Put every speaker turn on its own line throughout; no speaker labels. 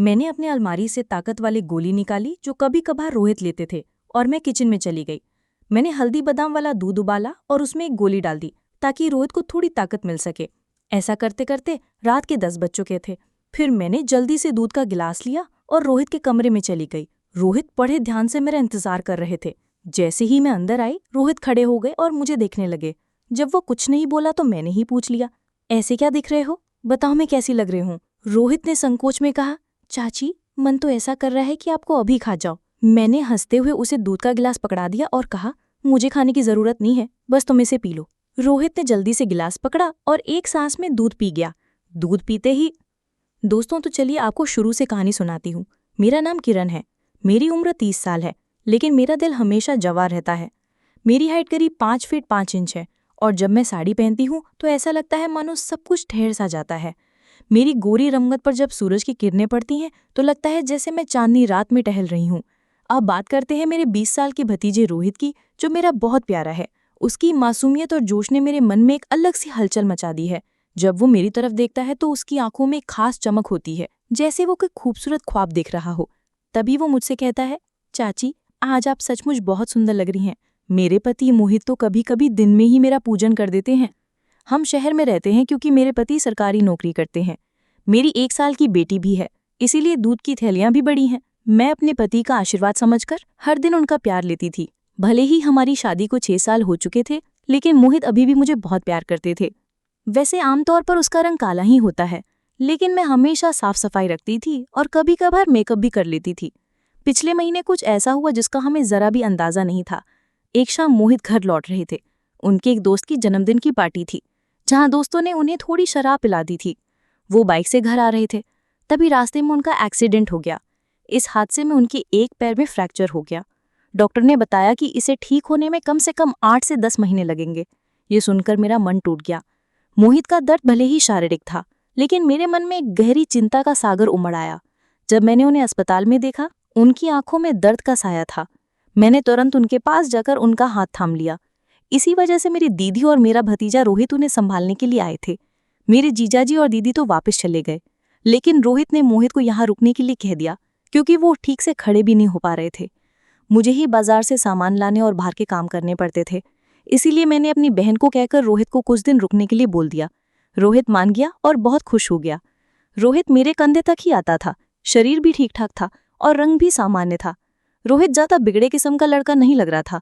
मैंने अपने अलमारी से ताकत वाली गोली निकाली जो कभी कभार रोहित लेते थे और मैं किचन में चली गई। मैंने हल्दी बादाम वाला दूध उबाला और उसमें एक गोली डाल दी ताकि रोहित को थोड़ी ताकत मिल सके। ऐसा करते करते रात के 10 बज चुके थे। फिर मैंने जल्दी से दूध का गिलास लिया और रोहित के कमरे में चली गई। रोहित बड़े ध्यान से मेरा इंतजार कर रहे थे। जैसे ही मैं अंदर आई, रोहित खड़े हो गए और मुझे देखने लगे। जब वो कुछ नहीं बोला तो मैंने ही पूछ लिया, ऐसे क्या दिख रहे हो? बताओ मैं कैसी लग रही हूँ? रोहित ने संकोच में कहा, चाची, मन तो ऐसा कर रहा है कि आपको अभी खा जाओ। मैंने हंसते हुए उसे दूध का गिलास पकड़ा दिया और कहा, मुझे खाने की जरूरत नहीं है, बस तुम इसे पी लो। रोहित ने जल्दी से गिलास पकड़ा और एक सांस में दूध पी गया। दूध पीते ही दोस्तों, तो चलिए आपको शुरू से कहानी सुनाती हूँ। मेरा नाम किरण है। मेरी उम्र 30 साल है, लेकिन मेरा दिल हमेशा जवां रहता है। मेरी हाइट करीब 5 फीट 5 इंच है और जब मैं साड़ी पहनती हूँ तो ऐसा लगता है मानो सब कुछ ठहर सा जाता है। मेरी गोरी रंगत पर जब सूरज की किरणें पड़ती हैं तो लगता है जैसे मैं चांदनी रात में टहल रही हूँ। अब बात करते हैं मेरे 20 साल के भतीजे रोहित की, जो मेरा बहुत प्यारा है। उसकी मासूमियत और जोश ने मेरे मन में एक अलग सी हलचल मचा दी है। जब वो मेरी तरफ देखता है तो उसकी आंखों में एक खास चमक होती है, जैसे वो कोई खूबसूरत ख्वाब देख रहा हो। तभी वो मुझसे कहता है, चाची, आज आप सचमुच बहुत सुंदर लग रही हैं। मेरे पति मोहित तो कभी कभी दिन में ही मेरा पूजन कर देते हैं। हम शहर में रहते हैं क्योंकि मेरे पति सरकारी नौकरी करते हैं। मेरी 1 साल की बेटी भी है, इसीलिए दूध की थैलियां भी बड़ी हैं। मैं अपने पति का आशीर्वाद समझकर हर दिन उनका प्यार लेती थी। भले ही हमारी शादी को 6 साल हो चुके थे, लेकिन मोहित अभी भी मुझे बहुत प्यार करते थे। वैसे आमतौर पर उसका रंग काला ही होता है, लेकिन मैं हमेशा साफ सफाई रखती थी और कभी कभार मेकअप भी कर लेती थी। पिछले महीने कुछ ऐसा हुआ जिसका हमें जरा भी अंदाजा नहीं था। एक शाम मोहित घर लौट रहे थे। उनके एक दोस्त की जन्मदिन की पार्टी थी, जहां दोस्तों ने उन्हें थोड़ी शराब पिला दी थी। वो बाइक से घर आ रहे थे, तभी रास्ते में उनका एक्सीडेंट हो गया। इस हादसे में उनके एक पैर में फ्रैक्चर हो गया। डॉक्टर ने बताया कि इसे ठीक होने में कम से कम 8 से 10 महीने लगेंगे। ये सुनकर मेरा मन टूट गया। मोहित का दर्द भले ही शारीरिक था, लेकिन मेरे मन में एक गहरी चिंता का सागर उमड़ आया। जब मैंने उन्हें अस्पताल में देखा, उनकी आंखों में दर्द का साया था। मैंने तुरंत उनके पास जाकर उनका हाथ थाम लिया। इसी वजह से मेरी दीदी और मेरा भतीजा रोहित उन्हें संभालने के लिए आए थे। मेरे जीजाजी और दीदी तो वापस चले गए, लेकिन रोहित ने मोहित को यहाँ रुकने के लिए कह दिया, क्योंकि वो ठीक से खड़े भी नहीं हो पा रहे थे। मुझे ही बाजार से सामान लाने और बाहर के काम करने पड़ते थे, इसीलिए मैंने अपनी बहन को कहकर रोहित को कुछ दिन रुकने के लिए बोल दिया। रोहित मान गया और बहुत खुश हो गया। रोहित मेरे कंधे तक ही आता था, शरीर भी ठीक ठाक था और रंग भी सामान्य था। रोहित ज्यादा बिगड़े किस्म का लड़का नहीं लग रहा था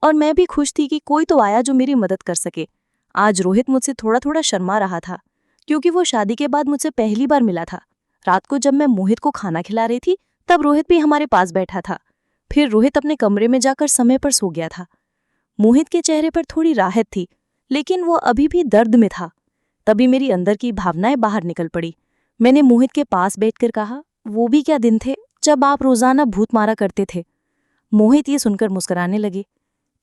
और मैं भी खुश थी कि कोई तो आया जो मेरी मदद कर सके। आज रोहित मुझसे थोड़ा थोड़ा शर्मा रहा था, क्योंकि वो शादी के बाद मुझसे पहली बार मिला था। रात को जब मैं मोहित को खाना खिला रही थी, तब रोहित भी हमारे पास बैठा था। फिर रोहित अपने कमरे में जाकर समय पर सो गया था। मोहित के चेहरे पर थोड़ी राहत थी, लेकिन वो अभी भी दर्द में था। तभी मेरी अंदर की भावनाएं बाहर निकल पड़ी। मैंने मोहित के पास बैठकर कहा, वो भी क्या दिन थे जब आप रोजाना भूत मारा करते थे। मोहित ये सुनकर मुस्कुराने लगे।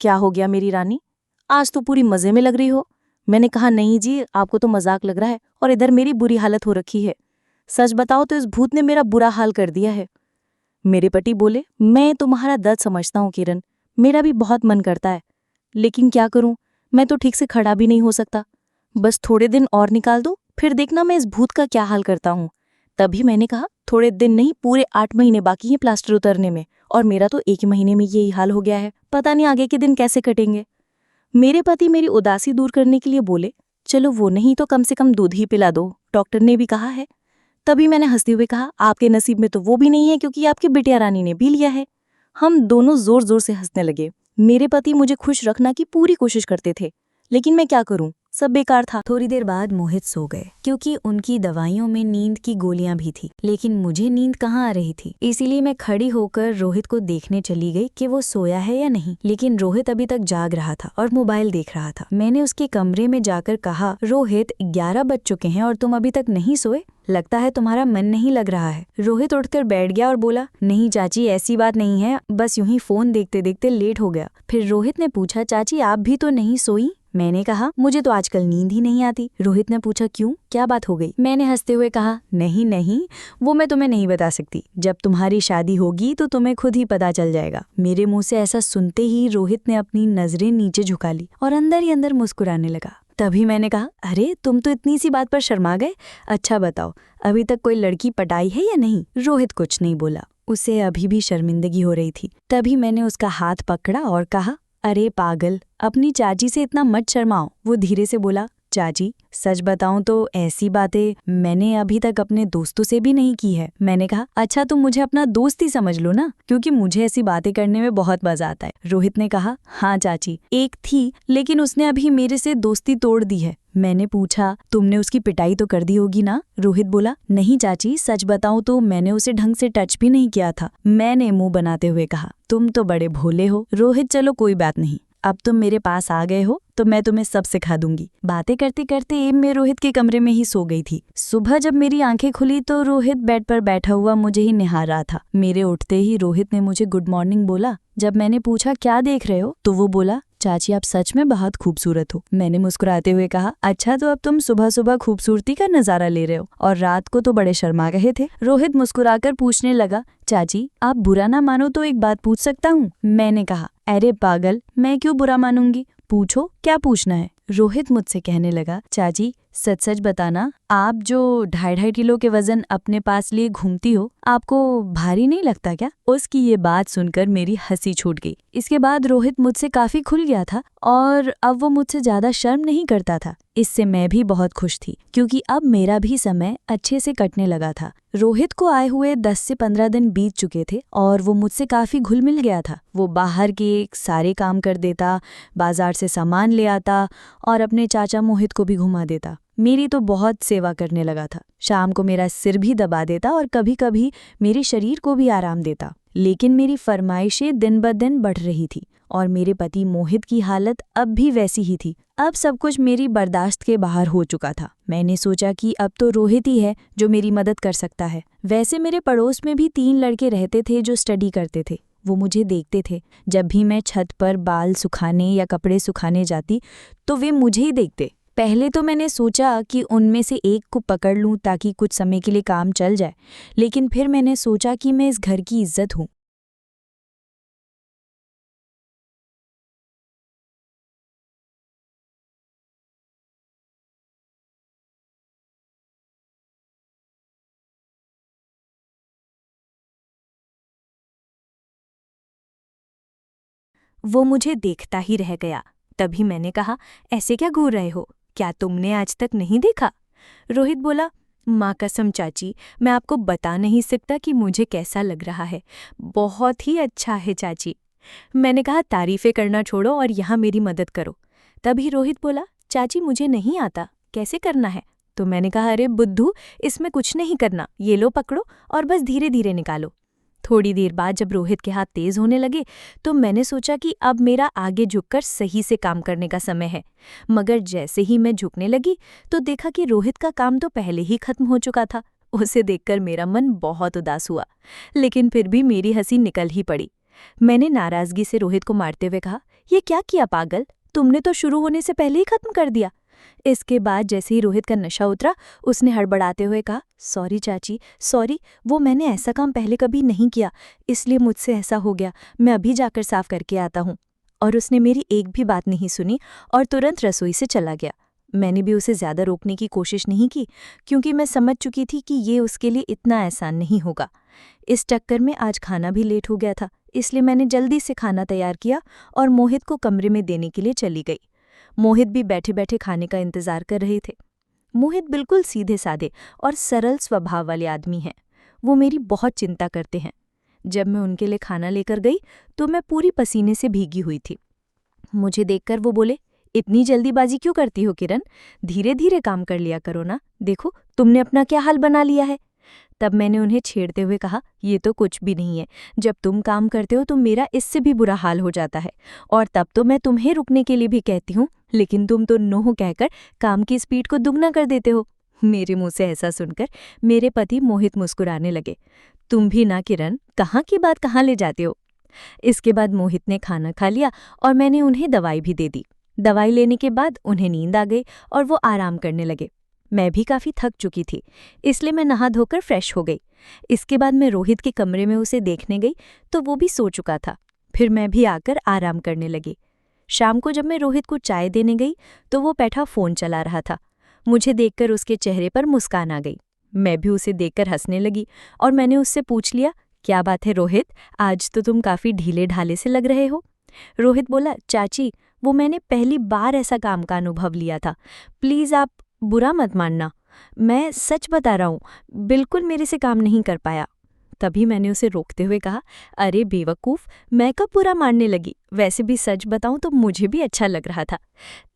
क्या हो गया मेरी रानी, आज तो पूरी मजे में लग रही हो। मैंने कहा, नहीं जी, आपको तो मजाक लग रहा है और इधर मेरी बुरी हालत हो रखी है। सच बताओ तो इस भूत ने मेरा बुरा हाल कर दिया है। मेरे पति बोले, मैं तुम्हारा दर्द समझता हूँ किरण, मेरा भी बहुत मन करता है, लेकिन क्या करूं, मैं तो ठीक से खड़ा भी नहीं हो सकता। बस थोड़े दिन और निकाल दो, फिर देखना मैं इस भूत का क्या हाल करता हूं। तभी मैंने कहा, थोड़े दिन नहीं, पूरे 8 महीने बाकी हैं प्लास्टर उतरने में, और मेरा तो 1 महीने में यही हाल हो गया है। पता नहीं आगे के दिन कैसे कटेंगे। मेरे पति मेरी उदासी दूर करने के लिए बोले, चलो वो नहीं तो कम से कम दूध ही पिला दो, डॉक्टर ने भी कहा है। तभी मैंने हंसते हुए कहा, आपके नसीब में तो वो भी नहीं है, क्योंकि आपकी बिटिया रानी ने पी लिया है। हम दोनों जोर जोर से हंसने लगे। मेरे पति मुझे खुश रखना की पूरी कोशिश करते थे, लेकिन मैं क्या करूं, सब बेकार था। थोड़ी देर बाद मोहित सो गए, क्योंकि उनकी दवाइयों में नींद की गोलियां भी थी, लेकिन मुझे नींद कहाँ आ रही थी। इसीलिए मैं खड़ी होकर रोहित को देखने चली गई कि वो सोया है या नहीं, लेकिन रोहित अभी तक जाग रहा था और मोबाइल देख रहा था। मैंने उसके कमरे में जाकर कहा, रोहित, 11 बज चुके हैं और तुम अभी तक नहीं सोए, लगता है तुम्हारा मन नहीं लग रहा है। रोहित उठकर बैठ गया और बोला, नहीं चाची, ऐसी बात नहीं है, बस यूं ही फोन देखते देखते लेट हो गया। फिर रोहित ने पूछा, चाची आप भी तो नहीं सोई? मैंने कहा, मुझे तो आजकल नींद ही नहीं आती। रोहित ने पूछा, क्यों, क्या बात हो गई? मैंने हंसते हुए कहा, नहीं नहीं, वो मैं तुम्हें नहीं बता सकती, जब तुम्हारी शादी होगी तो तुम्हें खुद ही पता चल जाएगा। मेरे मुंह से ऐसा सुनते ही रोहित ने अपनी नजरें नीचे झुका ली और अंदर ही अंदर मुस्कुराने लगा।
तभी मैंने कहा, अरे तुम तो इतनी सी बात पर शर्मा गए। अच्छा बताओ, अभी तक कोई लड़की पटाई है या नहीं? रोहित कुछ नहीं बोला, उसे अभी भी शर्मिंदगी हो रही थी। तभी मैंने उसका हाथ पकड़ा और कहा, अरे पागल, अपनी चाची से इतना मत शर्माओ। वो धीरे से बोला, चाची सच बताऊं तो ऐसी बातें मैंने अभी तक अपने दोस्तों से भी नहीं की है। मैंने कहा, अच्छा तुम मुझे अपना दोस्त ही समझ लो ना, क्योंकि मुझे ऐसी बातें करने में बहुत मजा आता है। रोहित ने कहा, हाँ चाची, एक थी, लेकिन उसने अभी मेरे से दोस्ती तोड़ दी है। मैंने पूछा, तुमने उसकी पिटाई तो कर दी होगी ना? रोहित बोला, नहीं चाची, सच बताऊं तो मैंने उसे ढंग से टच भी नहीं किया था। मैंने मुंह बनाते हुए कहा, तुम तो बड़े भोले हो। रोहित, चलो कोई बात नहीं, अब तुम मेरे पास आ गए हो तो मैं तुम्हें सब सिखा दूंगी। बातें करते करते एम मैं रोहित के कमरे में ही सो गई थी। सुबह जब मेरी आंखें खुली तो रोहित बेड पर बैठा हुआ मुझे ही निहार रहा था। मेरे उठते ही रोहित ने मुझे गुड मॉर्निंग बोला। जब मैंने पूछा, क्या देख रहे हो, तो वो बोला, चाची आप सच में बहुत खूबसूरत हो। मैंने मुस्कुराते हुए कहा, अच्छा तो अब तुम सुबह सुबह खूबसूरती का नजारा ले रहे हो, और रात को तो बड़े शर्मा गए थे। रोहित मुस्कुराकर पूछने लगा, चाची आप बुरा ना मानो तो एक बात पूछ सकता हूँ? मैंने कहा, अरे पागल, मैं क्यों बुरा मानूंगी, पूछो क्या पूछना है। रोहित मुझसे कहने लगा, चाची सच सच बताना, आप जो 2.5 किलो के वजन अपने पास लिए घूमती हो, आपको भारी नहीं लगता क्या? उसकी ये बात सुनकर मेरी हंसी छूट गई। इसके बाद रोहित मुझसे काफी खुल गया था और अब वो मुझसे ज्यादा शर्म नहीं करता था। इससे मैं भी बहुत खुश थी, क्योंकि अब मेरा भी समय अच्छे से कटने लगा था। रोहित को आए हुए 10 से 15 दिन बीत चुके थे और वो मुझसे काफी घुल मिल गया था। वो बाहर के सारे काम कर देता, बाजार से सामान ले आता और अपने चाचा मोहित को भी घुमा देता। मेरी तो बहुत सेवा करने लगा था। शाम को मेरा सिर भी दबा देता और कभी कभी मेरे शरीर को भी आराम देता। लेकिन मेरी फरमाइशें दिन ब दिन बढ़ रही थी और मेरे पति मोहित की हालत अब भी वैसी ही थी। अब सब कुछ मेरी बर्दाश्त के बाहर हो चुका था। मैंने सोचा कि अब तो रोहित ही है जो मेरी मदद कर सकता है। वैसे मेरे पड़ोस में भी 3 लड़के रहते थे जो स्टडी करते थे। वो मुझे देखते थे। जब भी मैं छत पर बाल सुखाने या कपड़े सुखाने जाती तो वे मुझे ही देखते। पहले तो मैंने सोचा कि उनमें से एक को पकड़ लूं ताकि कुछ समय के लिए काम चल जाए, लेकिन फिर मैंने सोचा कि मैं इस घर की इज्जत हूं।
वो मुझे देखता ही रह गया। तभी मैंने कहा, ऐसे क्या घूर रहे हो, क्या तुमने आज तक नहीं देखा? रोहित बोला, माँ कसम चाची, मैं आपको बता नहीं सकता कि मुझे कैसा लग रहा है। बहुत ही अच्छा है चाची। मैंने कहा, तारीफें करना छोड़ो और यहाँ मेरी मदद करो। तभी रोहित बोला, चाची मुझे नहीं आता, कैसे करना है? तो मैंने कहा, अरे बुद्धू, इसमें कुछ नहीं करना, ये लो पकड़ो और बस धीरे धीरे निकालो। थोड़ी देर बाद जब रोहित के हाथ तेज होने लगे तो मैंने सोचा कि अब मेरा आगे झुककर सही से काम करने का समय है। मगर जैसे ही मैं झुकने लगी तो देखा कि रोहित का काम तो पहले ही खत्म हो चुका था। उसे देखकर मेरा मन बहुत उदास हुआ, लेकिन फिर भी मेरी हंसी निकल ही पड़ी। मैंने नाराजगी से रोहित को मारते हुए कहा, ये क्या किया पागल, तुमने तो शुरू होने से पहले ही खत्म कर दिया। इसके बाद जैसे ही रोहित का नशा उतरा, उसने हड़बड़ाते हुए कहा, सॉरी चाची, सॉरी, वो मैंने ऐसा काम पहले कभी नहीं किया, इसलिए मुझसे ऐसा हो गया, मैं अभी जाकर साफ करके आता हूँ। और उसने मेरी एक भी बात नहीं सुनी और तुरंत रसोई से चला गया। मैंने भी उसे ज्यादा रोकने की कोशिश नहीं की, क्योंकि मैं समझ चुकी थी कि ये उसके लिए इतना आसान नहीं होगा। इस चक्कर में आज खाना भी लेट हो गया था, इसलिए मैंने जल्दी से खाना तैयार किया और मोहित को कमरे में देने के लिए चली गई। मोहित भी बैठे बैठे खाने का इंतजार कर रहे थे। मोहित बिल्कुल सीधे साधे और सरल स्वभाव वाले आदमी हैं। वो मेरी बहुत चिंता करते हैं। जब मैं उनके लिए खाना लेकर गई तो मैं पूरी पसीने से भीगी हुई थी। मुझे देखकर वो बोले, इतनी जल्दीबाजी क्यों करती हो किरण, धीरे धीरे काम कर लिया करो ना, देखो तुमने अपना क्या हाल बना लिया है। तब मैंने उन्हें छेड़ते हुए कहा, ये तो कुछ भी नहीं है, जब तुम काम करते हो तो मेरा इससे भी बुरा हाल हो जाता है, और तब तो मैं तुम्हें रुकने के लिए भी कहती हूँ, लेकिन तुम तो नो कहकर काम की स्पीड को दुगना कर देते हो। मेरे मुंह से ऐसा सुनकर मेरे पति मोहित मुस्कुराने लगे। तुम भी ना किरण, कहाँ की बात कहाँ ले जाते हो। इसके बाद मोहित ने खाना खा लिया और मैंने उन्हें दवाई भी दे दी। दवाई लेने के बाद उन्हें नींद आ गई और वो आराम करने लगे। मैं भी काफ़ी थक चुकी थी, इसलिए मैं नहा धोकर फ्रेश हो गई। इसके बाद मैं रोहित के कमरे में उसे देखने गई तो वो भी सो चुका था। फिर मैं भी आकर आराम करने लगी।
शाम को जब मैं रोहित को चाय देने गई तो वो बैठा फ़ोन चला रहा था। मुझे देखकर उसके चेहरे पर मुस्कान आ गई। मैं भी उसे देखकर हंसने लगी और मैंने उससे पूछ लिया, क्या बात है रोहित, आज तो तुम काफ़ी ढीले ढाले से लग रहे हो। रोहित बोला, चाची वो मैंने पहली बार ऐसा काम का अनुभव लिया था, प्लीज़ आप बुरा मत मानना, मैं सच बता रहा हूँ, बिल्कुल मेरे से काम नहीं कर पाया। तभी मैंने उसे रोकते हुए कहा, अरे बेवकूफ़, मैं कब बुरा मानने लगी, वैसे भी सच बताऊं तो मुझे भी अच्छा लग रहा था।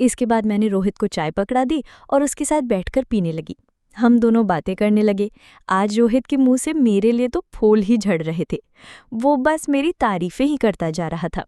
इसके बाद मैंने रोहित को चाय पकड़ा दी और उसके साथ बैठकर पीने लगी। हम दोनों बातें करने लगे। आज रोहित के मुंह से मेरे लिए तो फूल ही झड़ रहे थे। वो बस मेरी तारीफें ही करता जा रहा था।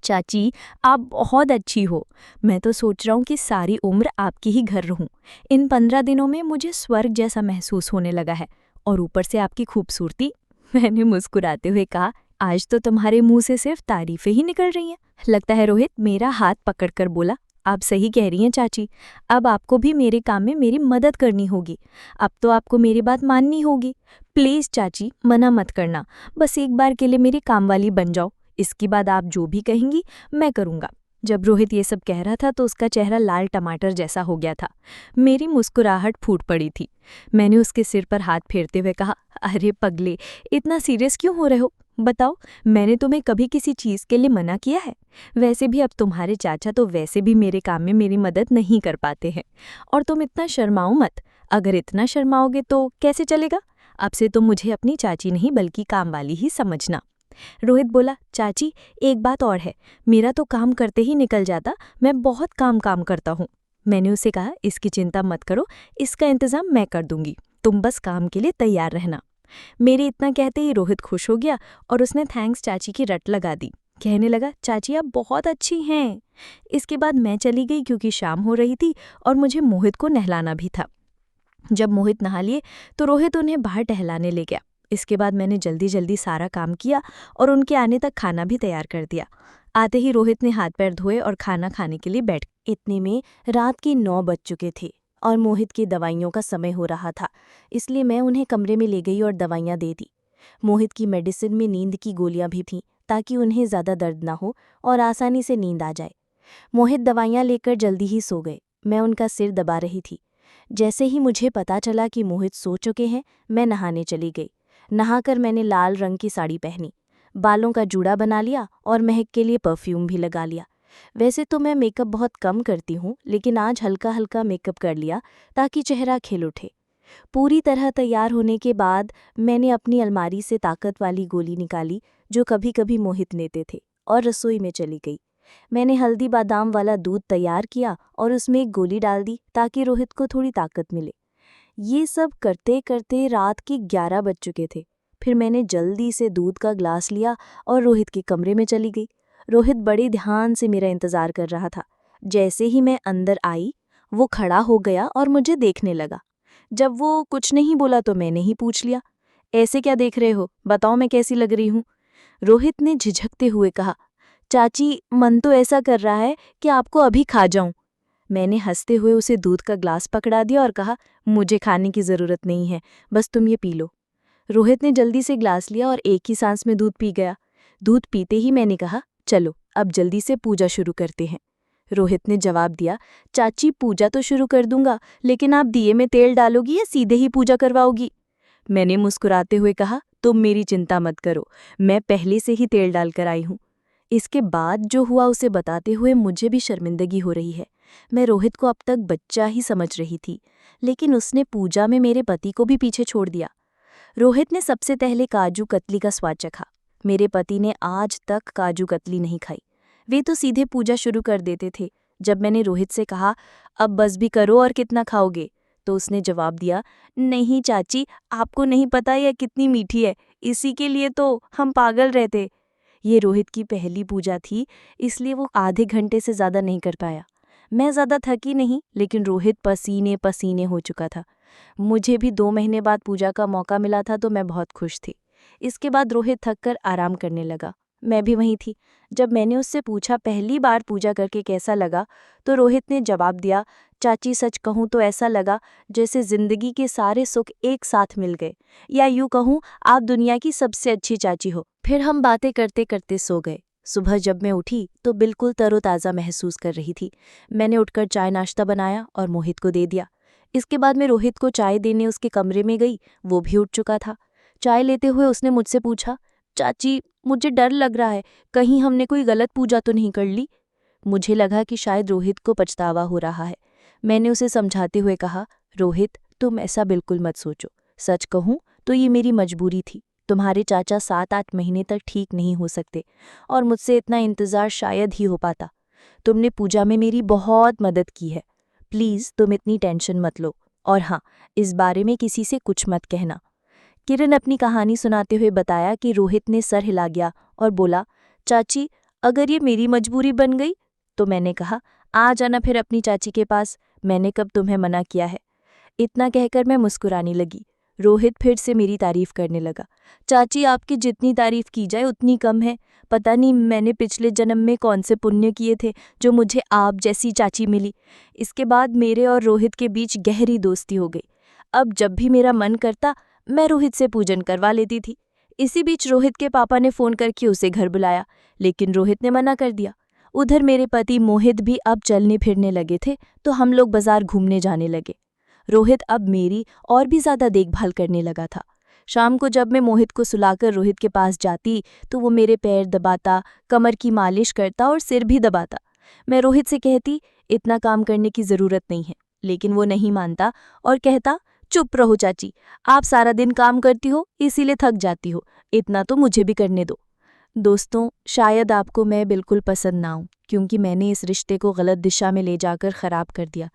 चाची आप बहुत अच्छी हो, मैं तो सोच रहा हूँ कि सारी उम्र आपके ही घर रहूँ। इन 15 दिनों में मुझे स्वर्ग जैसा महसूस होने लगा है, और ऊपर से आपकी खूबसूरती। मैंने मुस्कुराते हुए कहा, आज तो तुम्हारे मुंह से सिर्फ तारीफें ही निकल रही हैं। लगता है रोहित मेरा हाथ पकड़कर बोला, आप सही कह रही हैं चाची, अब आपको भी मेरे काम में मेरी मदद करनी होगी। अब तो आपको मेरी बात माननी होगी। प्लीज़ चाची मना मत करना, बस एक बार के लिए मेरी कामवाली बन जाओ, इसके बाद आप जो भी कहेंगी मैं करूँगा। जब रोहित ये सब कह रहा था तो उसका चेहरा लाल टमाटर जैसा हो गया था। मेरी मुस्कुराहट फूट पड़ी थी। मैंने उसके सिर पर हाथ फेरते हुए कहा, अरे पगले, इतना सीरियस क्यों हो रहे हो, बताओ, मैंने तुम्हें कभी किसी चीज़ के लिए मना किया है। वैसे भी अब तुम्हारे चाचा तो वैसे भी मेरे काम में मेरी मदद नहीं कर पाते हैं, और तुम इतना शर्माओ मत, अगर इतना शर्माओगे तो कैसे चलेगा। अब से तुम मुझे अपनी चाची नहीं बल्कि कामवाली ही समझना। रोहित बोला, चाची एक बात और है, मेरा तो काम करते ही निकल जाता, मैं बहुत काम करता हूँ। मैंने उसे कहा, इसकी चिंता मत करो, इसका इंतज़ाम मैं कर दूंगी, तुम बस काम के लिए तैयार रहना। मेरे इतना कहते ही रोहित खुश हो गया और उसने थैंक्स चाची की रट लगा दी। कहने लगा, चाची आप बहुत अच्छी हैं। इसके बाद मैं चली गई क्योंकि शाम हो रही थी और मुझे मोहित को नहलाना भी था। जब मोहित नहा लिए तो रोहित उन्हें बाहर टहलाने ले गया। इसके बाद मैंने जल्दी जल्दी सारा काम किया और उनके आने तक खाना भी तैयार कर दिया। आते ही रोहित ने हाथ पैर धोए और खाना खाने के लिए बैठ। इतने में रात के 9 बज चुके थे और मोहित की दवाइयों का समय हो रहा था, इसलिए मैं उन्हें कमरे में ले गई और दवाइयाँ दे दी। मोहित की मेडिसिन में नींद की गोलियां भी थीं ताकि उन्हें ज़्यादा दर्द ना हो और आसानी से नींद आ जाए। मोहित दवाइयाँ लेकर जल्दी ही सो गए। मैं उनका सिर दबा रही थी। जैसे ही मुझे पता चला कि मोहित सो चुके हैं, मैं नहाने चली गई। नहाकर मैंने लाल रंग की साड़ी पहनी, बालों का जूड़ा बना लिया और महक के लिए परफ्यूम भी लगा लिया। वैसे तो मैं मेकअप बहुत कम करती हूँ, लेकिन आज हल्का हल्का मेकअप कर लिया ताकि चेहरा खिल उठे। पूरी तरह तैयार होने के बाद मैंने अपनी अलमारी से ताकत वाली गोली निकाली जो कभी कभी मोहित लेते थे, और रसोई में चली गई। मैंने हल्दी बादाम वाला दूध तैयार किया और उसमें एक गोली डाल दी ताकि रोहित को थोड़ी ताकत मिले। ये सब करते करते रात के 11 बज चुके थे। फिर मैंने जल्दी से दूध का ग्लास लिया और रोहित के कमरे में चली गई। रोहित बड़े ध्यान से मेरा इंतज़ार कर रहा था। जैसे ही मैं अंदर आई, वो खड़ा हो गया और मुझे देखने लगा। जब वो कुछ नहीं बोला तो मैंने ही पूछ लिया, ऐसे क्या देख रहे हो, बताओ मैं कैसी लग रही हूँ। रोहित ने झिझकते हुए कहा, चाची मन तो ऐसा कर रहा है कि आपको अभी खा जाऊं। मैंने हंसते हुए उसे दूध का ग्लास पकड़ा दिया और कहा, मुझे खाने की ज़रूरत नहीं है, बस तुम ये पी लो। रोहित ने जल्दी से ग्लास लिया और एक ही सांस में दूध पी गया। दूध पीते ही मैंने कहा, चलो अब जल्दी से पूजा शुरू करते हैं। रोहित ने जवाब दिया, चाची पूजा तो शुरू कर दूंगा, लेकिन आप दिए में तेल डालोगी या सीधे ही पूजा करवाओगी। मैंने मुस्कुराते हुए कहा, तुम मेरी चिंता मत करो, मैं पहले से ही तेल डालकर आई हूँ। इसके बाद जो हुआ उसे बताते हुए मुझे भी शर्मिंदगी हो रही है। मैं रोहित को अब तक बच्चा ही समझ रही थी, लेकिन उसने पूजा में मेरे पति को भी पीछे छोड़ दिया। रोहित ने सबसे पहले काजू कतली का स्वाद चखा। मेरे पति ने आज तक काजू कतली नहीं खाई। वे तो सीधे पूजा शुरू कर देते थे। जब मैंने रोहित से कहा, अब बस भी करो और कितना खाओगे, तो उसने जवाब दिया, नहीं चाची, आपको नहीं पता यह कितनी मीठी है, इसी के लिए तो हम पागल रहते। ये रोहित की पहली पूजा थी, इसलिए वो आधे घंटे से ज़्यादा नहीं कर पाया। मैं ज़्यादा थकी नहीं, लेकिन रोहित पसीने पसीने हो चुका था। मुझे भी 2 महीने बाद पूजा का मौका मिला था तो मैं बहुत खुश थी। इसके बाद रोहित थक कर आराम करने लगा। मैं भी वहीं थी। जब मैंने उससे पूछा पहली बार पूजा करके कैसा लगा, तो रोहित ने जवाब दिया, चाची सच कहूँ तो ऐसा लगा जैसे ज़िंदगी के सारे सुख एक साथ मिल गए, या यूँ कहूँ आप दुनिया की सबसे अच्छी चाची हो। फिर हम बातें करते करते सो गए।
सुबह जब मैं उठी तो बिल्कुल तरोताज़ा महसूस कर रही थी। मैंने उठकर चाय नाश्ता बनाया और मोहित को दे दिया। इसके बाद मैं रोहित को चाय देने उसके कमरे में गई। वो भी उठ चुका था। चाय लेते हुए उसने मुझसे पूछा, चाची मुझे डर लग रहा है, कहीं हमने कोई गलत पूजा तो नहीं कर ली। मुझे लगा कि शायद रोहित को पछतावा हो रहा है। मैंने उसे समझाते हुए कहा, रोहित तुम ऐसा बिल्कुल मत सोचो। सच कहूँ तो ये मेरी मजबूरी थी। तुम्हारे चाचा 7-8 महीने तक ठीक नहीं हो सकते और मुझसे इतना इंतज़ार शायद ही हो पाता। तुमने पूजा में मेरी बहुत मदद की है। प्लीज़ तुम इतनी टेंशन मत लो। और हाँ, इस बारे में किसी से कुछ मत कहना। किरण अपनी कहानी सुनाते हुए बताया कि रोहित ने सर हिला गया और बोला, चाची अगर ये मेरी मजबूरी बन गई? तो मैंने कहा, आ जाना फिर अपनी चाची के पास, मैंने कब तुम्हें मना किया है। इतना कहकर मैं मुस्कुराने लगी। रोहित फिर से मेरी तारीफ करने लगा। चाची आपकी जितनी तारीफ की जाए उतनी कम है। पता नहीं मैंने पिछले जन्म में कौन से पुण्य किए थे जो मुझे आप जैसी चाची मिली। इसके बाद मेरे और रोहित के बीच गहरी दोस्ती हो गई। अब जब भी मेरा मन करता मैं रोहित से पूजन करवा लेती थी। इसी बीच रोहित के पापा ने फ़ोन करके उसे घर बुलाया, लेकिन रोहित ने मना कर दिया। उधर मेरे पति मोहित भी अब चलने फिरने लगे थे, तो हम लोग बाजार घूमने जाने लगे। रोहित अब मेरी और भी ज़्यादा देखभाल करने लगा था। शाम को जब मैं मोहित को सुलाकर रोहित के पास जाती तो वो मेरे पैर दबाता, कमर की मालिश करता और सिर भी दबाता। मैं रोहित से कहती, इतना काम करने की ज़रूरत नहीं है, लेकिन वो नहीं मानता और कहता, चुप रहो चाची, आप सारा दिन काम करती हो इसीलिए थक जाती हो, इतना तो मुझे भी करने दो। दोस्तों, शायद आपको मैं बिल्कुल पसंद ना आऊं, क्योंकि मैंने इस रिश्ते को गलत दिशा में ले जाकर ख़राब कर दिया।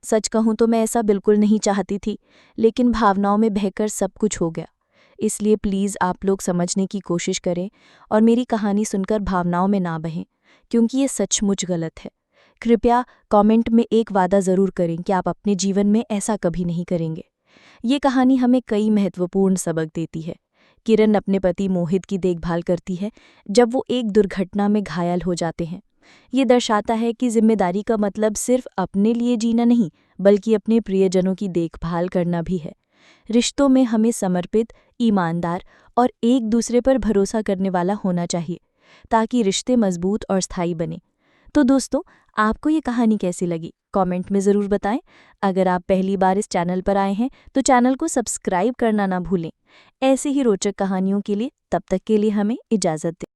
सच कहूँ तो मैं ऐसा बिल्कुल नहीं चाहती थी, लेकिन भावनाओं में बहकर सब कुछ हो गया। इसलिए प्लीज़ आप लोग समझने की कोशिश करें और मेरी कहानी सुनकर भावनाओं में ना बहें, क्योंकि ये सचमुच गलत है। कृपया कमेंट में एक वादा ज़रूर करें कि आप अपने जीवन में ऐसा कभी नहीं करेंगे। ये कहानी हमें कई महत्वपूर्ण सबक देती है। किरण अपने पति मोहित की देखभाल करती है जब वो एक दुर्घटना में घायल हो जाते हैं। ये दर्शाता है कि जिम्मेदारी का मतलब सिर्फ अपने लिए जीना नहीं, बल्कि अपने प्रियजनों की देखभाल करना भी है। रिश्तों में हमें समर्पित, ईमानदार और एक दूसरे पर भरोसा करने वाला होना चाहिए, ताकि रिश्ते मजबूत और स्थायी बने। तो दोस्तों, आपको ये कहानी कैसी लगी? कमेंट में ज़रूर बताएं। अगर आप पहली बार इस चैनल पर आए हैं तो चैनल को सब्सक्राइब करना ना भूलें। ऐसे ही रोचक कहानियों के लिए तब तक के लिए हमें इजाज़त दें।